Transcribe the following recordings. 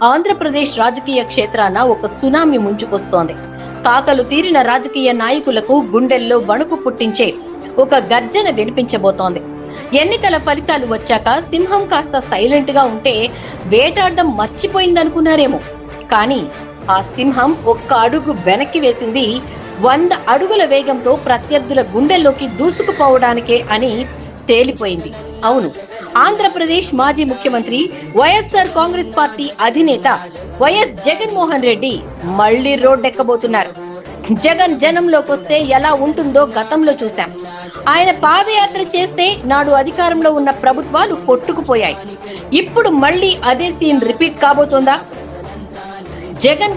ఆంధ్రప్రదేశ్ రాజకీయ క్షేత్రాన ఒక సునామీ ముంచుకొస్తోంది. కాకలు తీరిన రాజకీయ నాయకులకు గుండెల్లో వణుకు పుట్టించే ఒక గర్జన వినిపించబోతోంది. ఎన్నికల ఫలితాలు వచ్చాక సింహం కాస్త సైలెంట్ గా ఉంటే వేటాడడం మర్చిపోయిందనుకున్నారేమో. కానీ ఆ సింహం ఒక్క అడుగు వెనక్కి వేసింది 100 అడుగుల వేగంతో ప్రత్యర్థుల గుండెల్లోకి దూసుకుపోవడానికే అని తేలిపోయింది. అవును, ఆంధ్రప్రదేశ్ మాజీ ముఖ్యమంత్రి వైఎస్ఆర్ కాంగ్రెస్ పార్టీ అధినేత వైఎస్ జగన్మోహన్ రెడ్డి మళ్లీ రోడ్డెక్కబోతున్నారు. జగన్ జనంలోకి వస్తే ఎలా ఉంటుందో గతంలో చూశాం. ఆయన పాదయాత్ర చేస్తే నాడు అధికారంలో ఉన్న ప్రభుత్వాలు కొట్టుకుపోయాయి. ఇప్పుడు మళ్లీ అదే సీన్ రిపీట్ కాబోతోందా? జగన్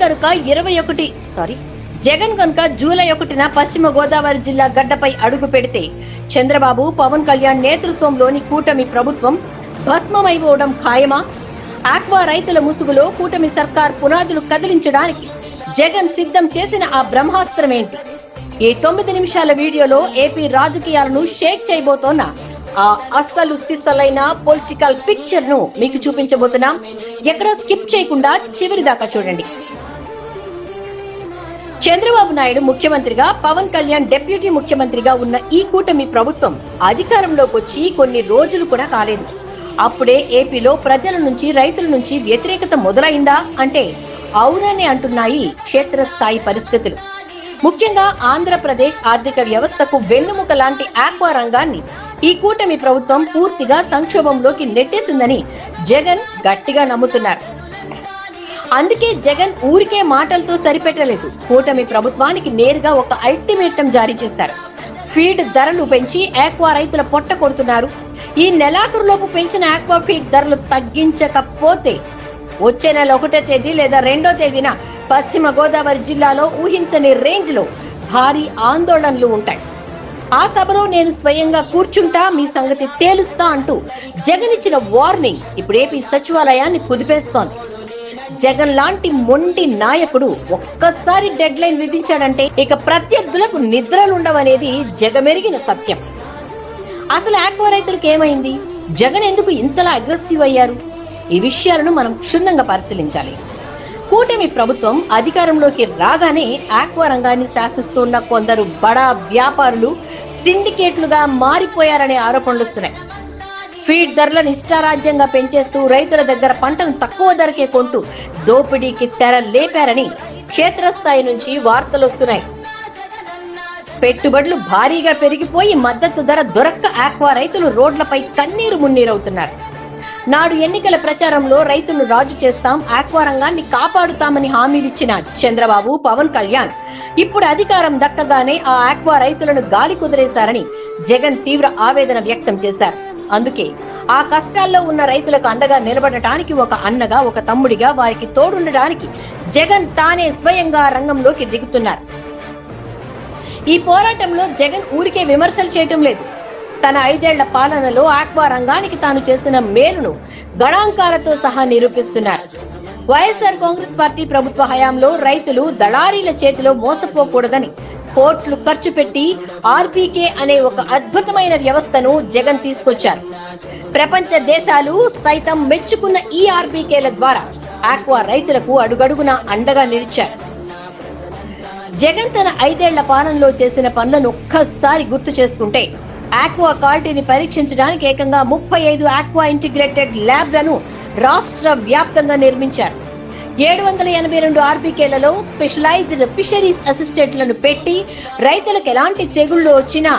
గనుక జూలై 1న పశ్చిమ గోదావరి జిల్లా గడ్డపై అడుగు పెడితే చంద్రబాబు, పవన్ కళ్యాణ్ నేతృత్వంలోని కూటమి ప్రభుత్వం భస్మమైపోవడం ఖాయమా? ఆక్వా రైతుల ముసుగులో కూటమి సర్కార్ పునాదులు కదిలించడానికి జగన్ సిద్ధం చేసిన ఆ బ్రహ్మాస్త్రం ఏంటి? ఈ 9 నిమిషాల వీడియోలో ఏపీ రాజకీయాలను షేక్ చేయబోతోన్న ఆ అస్సలు సిస్సలైన పొలిటికల్ పిక్చర్ ను మీకు చూపించబోతున్నాం. ఎక్కడ స్కిప్ చేయకుండా చివరి దాకా చూడండి. చంద్రబాబు నాయుడు ముఖ్యమంత్రిగా, పవన్ కళ్యాణ్ డిప్యూటీ ముఖ్యమంత్రిగా ఉన్న ఈ కూటమి ప్రభుత్వం అధికారంలోకి వచ్చి కొన్ని రోజులు కూడా కాలేదు. అప్పుడే ఏపీలో ప్రజల నుంచి, రైతుల నుంచి వ్యతిరేకత మొదలైందా అంటే అవుననే అంటున్నాయి క్షేత్రస్థాయి పరిస్థితులు. ముఖ్యంగా ఆంధ్రప్రదేశ్ ఆర్థిక వ్యవస్థకు వెన్నుముక లాంటి ఆక్వా రంగాన్ని ఈ కూటమి ప్రభుత్వం పూర్తిగా సంక్షోభంలోకి నెట్టేసిందని జగన్ గట్టిగా నమ్ముతున్నారు. అందుకే జగన్ ఊరికే మాటలతో సరిపెట్టలేదు. కూటమి ప్రభుత్వానికి నేరుగా ఒక అల్టిమేటం జారీ చేశారు. ఫీడ్ ధరలు పెంచి ఆక్వా రైతుల పొట్ట కొడుతున్నారు. ఈ నెలాఖరులోపు పెంచిన ఆక్వా ఫీడ్ ధరలు తగ్గించకపోతే వచ్చే నెల 1వ తేదీ లేదా 2వ తేదీన పశ్చిమ గోదావరి జిల్లాలో ఊహించని రేంజ్ లో భారీ ఆందోళనలు ఉంటాయి. ఆ సభలో నేను స్వయంగా కూర్చుంటా, మీ సంగతి తేలుస్తా అంటూ జగన్ ఇచ్చిన వార్నింగ్ ఇప్పుడు ఏపీ సచివాలయాన్ని కుదిపేస్తోంది. జగన్ లాంటి మొండి నాయకుడు ఒక్కసారి డెడ్ లైన్ విధించాడంటే ఇక ప్రత్యర్థులకు నిద్రలుండవనేది జగమెరిగిన సత్యం. అసలు ఆక్వా రైతులకు ఏమైంది? జగన్ ఎందుకు ఇంతలా అగ్రెసివ్ అయ్యారు? ఈ విషయాలను మనం క్షుణ్ణంగా పరిశీలించాలి. కూటమి ప్రభుత్వం అధికారంలోకి రాగానే ఆక్వా రంగాన్ని శాసిస్తున్న కొందరు బడా వ్యాపారులు సిండికేట్లుగా మారిపోయారనే ఆరోపణలు వస్తున్నాయి. ఫీడ్ ధరలను ఇష్టారాజ్యంగా పెంచేస్తూ రైతుల దగ్గర పంటను తక్కువ ధరకే కొంటూ దోపిడీకి తెర లేపారని క్షేత్రస్థాయి నుంచి వార్తలు వస్తున్నాయి. పెట్టుబడులు భారీగా పెరిగిపోయి మద్దతు ధర దొరక్క ఆక్వా రైతులు రోడ్లపై కన్నీరు మున్నీరవుతున్నారు. నాడు ఎన్నికల ప్రచారంలో రైతులను రాజు చేస్తాం, ఆక్వా రంగాన్ని కాపాడుతామని హామీలిచ్చిన చంద్రబాబు, పవన్ కళ్యాణ్ ఇప్పుడు అధికారం దక్కగానే ఆ ఆక్వా రైతులను గాలి కుదిరేశారని జగన్ తీవ్ర ఆవేదన వ్యక్తం చేశారు. అందుకే ఆ కష్టాల్లో ఉన్న రైతులకు అండగా నిలబడటానికి ఒక అన్నగా, ఒక తమ్ముడిగా వారికి తోడుండడానికి జగన్ తానే స్వయంగా రంగంలోకి దిగుతున్నారు. ఈ పోరాటంలో జగన్ ఊరికే విమర్శలు చేయటం లేదు. తన 5 ఏళ్ల పాలనలో ఆక్వా రంగానికి తాను చేసిన మేలును గణాంకాలతో సహా నిరూపిస్తున్నారు. వైఎస్ఆర్ కాంగ్రెస్ పార్టీ ప్రభుత్వ హయాంలో రైతులు దళారీల చేతిలో మోసపోకూడదని కోట్లు ఖర్చు పెట్టి ఆర్బీకే అనే ఒక అద్భుతమైన వ్యవస్థను జగన్ తీసుకొచ్చారు. ప్రపంచ దేశాలు సైతం మెచ్చుకున్న ఈ ఆర్బీకేల ద్వారా ఆక్వా రైతులకు అడుగడుగునా అండగా నిలిచారు. జగన్ తన 5 ఏళ్ల పాలనలో చేసిన పనులను ఒక్కసారి గుర్తు చేసుకుంటే ఆక్వా క్వాలిటీని పరీక్షించడానికి ఏకంగా 35 ఆక్వా ఇంటిగ్రేటెడ్ ల్యాబ్లను రాష్ట్ర వ్యాప్తంగా నిర్మించారు. 782 ఆర్బీకేలలో స్పెషలైజ్డ్ ఫిషరీస్ అసిస్టెంట్లను పెట్టి రైతులకు ఎలాంటి తెగుళ్లు వచ్చినా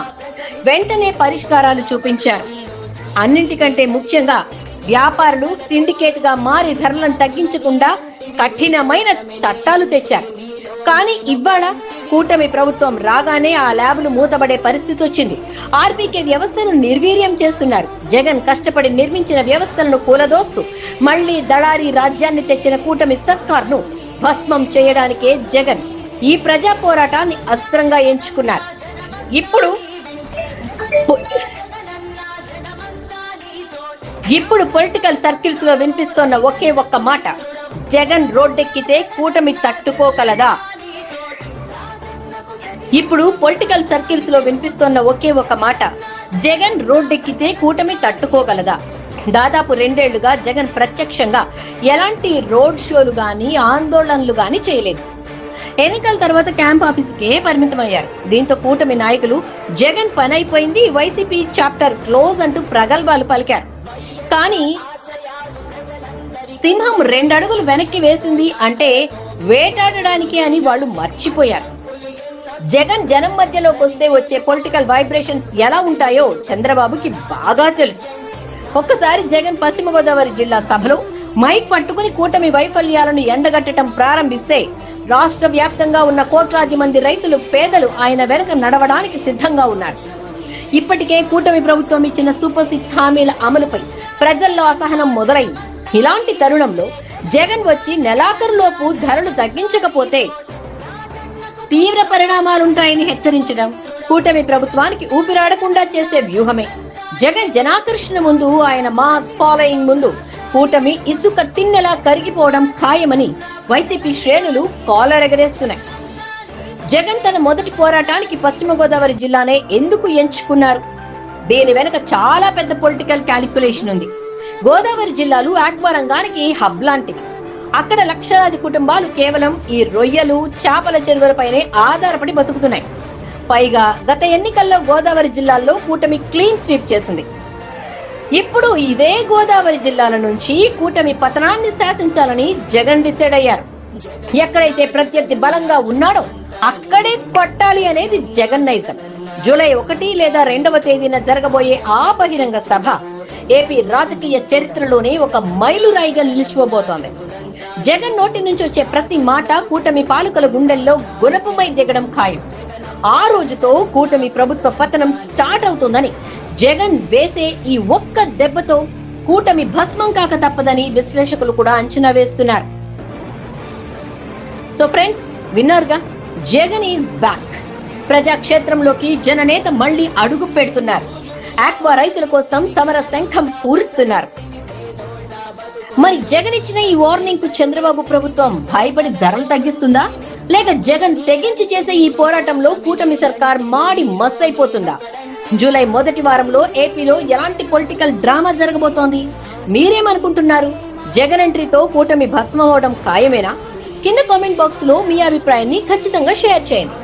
వెంటనే పరిష్కారాలు చూపించారు. అన్నింటికంటే ముఖ్యంగా వ్యాపారులు సిండికేట్ గా మారి ధరలను తగ్గించకుండా కఠినమైన చట్టాలు తెచ్చారు. కానీ ఇవాళ కూటమి ప్రభుత్వం రాగానే ఆ ల్యాబ్లు మూతబడే పరిస్థితి వచ్చింది. ఆర్బీకే వ్యవస్థను నిర్వీర్యం చేస్తున్నారు. జగన్ కష్టపడి నిర్మించిన వ్యవస్థలను కూలదోస్తూ మళ్లీ దళారీ రాజ్యాన్ని తెచ్చిన కూటమి సర్కార్ను భస్మం చేయడానికే జగన్ ఈ ప్రజా పోరాటాన్ని అస్త్రంగా ఎంచుకున్నారు. ఇప్పుడు పొలిటికల్ సర్కిల్స్ లో వినిపిస్తోన్న ఒకే ఒక్క మాట, జగన్ రోడ్డెక్కితే కూటమి తట్టుకోగలదా? ఇప్పుడు పొలిటికల్ సర్కిల్స్ లో వినిపిస్తోన్న ఒకే ఒక మాట, జగన్ రోడ్డెక్కితే కూటమి తట్టుకోగలదా? దాదాపు 2 ఏళ్లుగా జగన్ ప్రత్యక్షంగా ఎలాంటి రోడ్ షోలు గాని ఆందోళనలు గాని చేయలేదు. ఎన్నికల తర్వాత క్యాంప్ ఆఫీస్కే పరిమితమయ్యారు. దీంతో కూటమి నాయకులు జగన్ పని అయిపోయింది, వైసీపీ చాప్టర్ క్లోజ్ అంటూ ప్రగల్భాలు పలికారు. కానీ సింహం 2 అడుగులు వెనక్కి వేసింది అంటే వేటాడడానికి అని వాళ్ళు మర్చిపోయారు. జగన్ జనం మధ్యలోకి వస్తే వచ్చే పొలిటికల్ వైబ్రేషన్స్ ఎలా ఉంటాయో చంద్రబాబుకి బాగా తెలుసు. ఒక్కసారి జగన్ పశ్చిమ గోదావరి జిల్లా సభలో మైక్ పట్టుకుని కూటమి వైఫల్యాలను ఎండగట్టడం ప్రారంభిస్తే రాష్ట్ర వ్యాప్తంగా ఉన్న కోట్లాది మంది రైతులు, పేదలు ఆయన వెనక నడవడానికి సిద్ధంగా ఉన్నారు. ఇప్పటికే కూటమి ప్రభుత్వం ఇచ్చిన సూపర్ 6 హామీల అమలుపై ప్రజల్లో అసహనం మొదలైంది. ఇలాంటి తరుణంలో జగన్ వచ్చి నెలాఖరులోపు ధరలు తగ్గించకపోతే తీవ్ర పరిణామాలుంటాయని హెచ్చరించడం కూటమి ప్రభుత్వానికి ఊపిరాడకుండా చేసే వ్యూహమే. జగన్ జనాకర్షణ ముందు, ఆయన మాస్ ఫాలోయింగ్ ముందు కూటమి ఇసుక తిన్నెలా కరిగిపోవడం ఖాయమని వైసీపీ శ్రేణులు కాలర్ ఎగరేస్తున్నాయి. జగన్ తన మొదటి పోరాటానికి పశ్చిమ గోదావరి జిల్లానే ఎందుకు ఎంచుకున్నారు? దీని వెనక చాలా పెద్ద పొలిటికల్ క్యాలిక్యులేషన్ ఉంది. గోదావరి జిల్లాలు ఆక్వా రంగానికి హబ్ లాంటివి. అక్కడ లక్షలాది కుటుంబాలు కేవలం ఈ రొయ్యలు, చేపల చెరువులపైనే ఆధారపడి బతుకుతున్నాయి. పైగా గత ఎన్నికల్లో గోదావరి జిల్లాల్లో కూటమి క్లీన్ స్వీప్ చేసింది. ఇప్పుడు ఇదే గోదావరి జిల్లాల నుంచి కూటమి పతనాన్ని శాసించాలని జగన్ డిసైడ్ అయ్యారు. ఎక్కడైతే ప్రత్యర్థి బలంగా ఉన్నాడో అక్కడే కొట్టాలి అనేది జగన్ నైజం. జూలై 1 లేదా 2వ తేదీన జరగబోయే ఆ బహిరంగ సభ ఏపీ రాజకీయ చరిత్రలోనే ఒక మైలురాయిగా నిలిచిపోబోతోంది. జగన్ నోటి నుంచి వచ్చే ప్రతి మాట కూటమి పాలకుల గుండెల్లో గుణపమై దిగడం ఖాయం. ఆ రోజుతో కూటమి ప్రభుత్వ పతనం స్టార్ట్ అవుతుందని, జగన్ వేసే ఈ ఒక్క దెబ్బతో కూటమి భస్మం కాక తప్పదని విశ్లేషకులు కూడా అంచనా వేస్తున్నారు. సో ఫ్రెండ్స్, విన్నారుగా, జగన్ ఈజ్ బ్యాక్. ప్రజాక్షేత్రంలోకి జననేత మళ్లీ అడుగు పెడుతున్నారు. ఆక్వా రైతుల కోసం సమర శంఖం పూరిస్తున్నారు. మరి జగన్ ఇచ్చిన ఈ వార్నింగ్ కు చంద్రబాబు ప్రభుత్వం భయపడి ధరలు తగ్గిస్తుందా, లేక జగన్ తెగించి చేసే ఈ పోరాటంలో కూటమి సర్కార్ మాడి మస్సైపోతుందా? జూలై మొదటి వారంలో ఏపీలో ఎలాంటి పొలిటికల్ డ్రామా జరగబోతోంది? మీరేమనుకుంటున్నారు? జగన్ ఎంట్రీతో కూటమి భస్మం అవడం ఖాయమేనా? కింద కామెంట్ బాక్స్ లో మీ అభిప్రాయాన్ని ఖచ్చితంగా షేర్ చేయండి.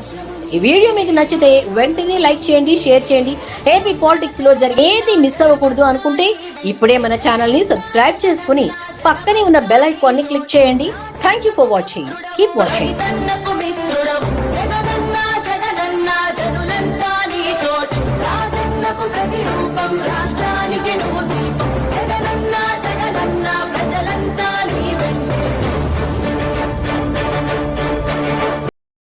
ఈ వీడియో మీకు నచ్చితే వెంటనే లైక్ చేయండి, షేర్ చేయండి. ఏపీ పాలిటిక్స్ లో జరిగేది మిస్ అవ్వకూడదు అనుకుంటే ఇప్పుడే మన ఛానల్ ని సబ్స్క్రైబ్ చేసుకుని పక్కనే ఉన్న బెల్ ఐకాన్ ని క్లిక్ చేయండి. Thank you for watching. Keep watching.